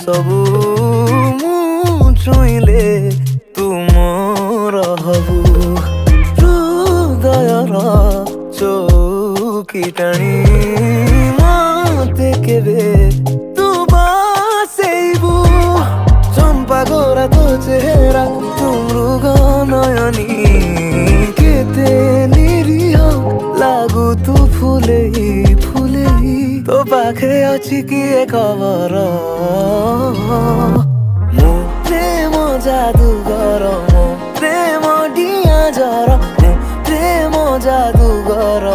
सबू छुईले तू मोर हबू हृदयर चौकी टाणी मते केबे तू बसेबू चंपा गोरा तो चेहरा तू मृग नयनी केते निरीह लागू तू फुले फुले तो पाखे अच्छी किए खबर मो प्रेम जादूगर मो प्रेम डिया जर मो प्रेम जादूगर।